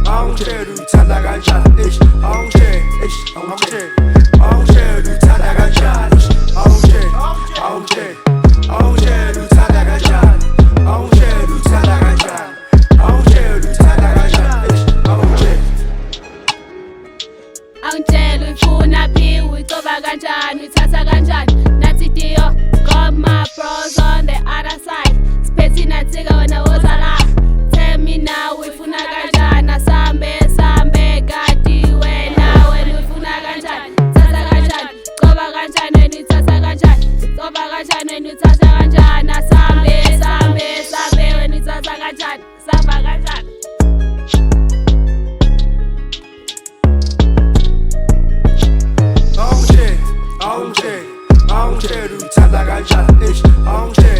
Angitshela uthanda kanjani angitshela uthanda kanjani angitshela uthanda kanjani angitshela uthanda kanjani Angitshela uyifuna phi uyicoba kanjani uyithatha kanjani nathi Dio got my bros on the other side Spetsi natsika wena woza la Tell me now uyifuna kanjani Asambe kati wena uyifuna kanjani Thatha kanjani coba kanjani wena uyithatha kanjani Coba kanjani wena uyithatha kanjani Asambe wena uyithatha kanjani Samba kanjani Angitshela uthanda kanjani angitshela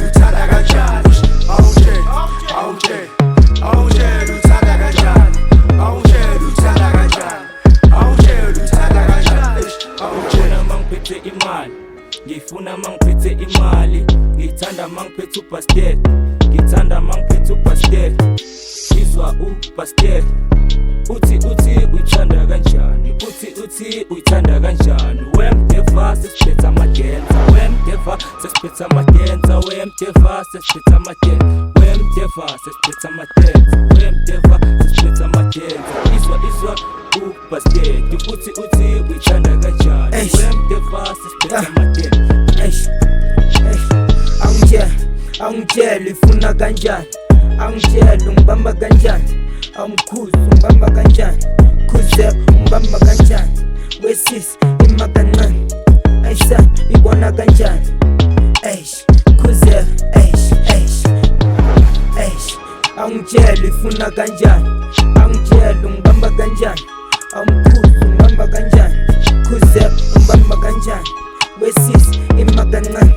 uthanda kanjani angitshela uthanda kanjani angitshela uthanda kanjani Ngifuna mangiphethe imali ngifuna mangiphethe imali ngithanda mangiphethe ubasket ngithanda mangiphethe ubasket izwa ubasket uthi uyithanda kanjani uthi uyithanda kanjani wemdeva sesiphethe amagenza wemdeva sesiphethe amagenza wemdeva sesiphethe amagenza wemdeva sesiphethe amagenza wemdeva sesiphethe amagenza izwa ubasket uthi uyithanda kanjani wemdeva sesiphethe amagenza angitshela ifuna kanjani angitshela ungibamba kanjani Amkhuzu ungibamba kanjani Khuze ungibamba kanjani Wesisi ima kancane Ayisa ibona kanjani Khuze angitshela ifuna kanjani angitshela ungibamba kanjani Amkhuzu ungibamba kanjani Khuze ungibamba kanjani Wesisi ima kancane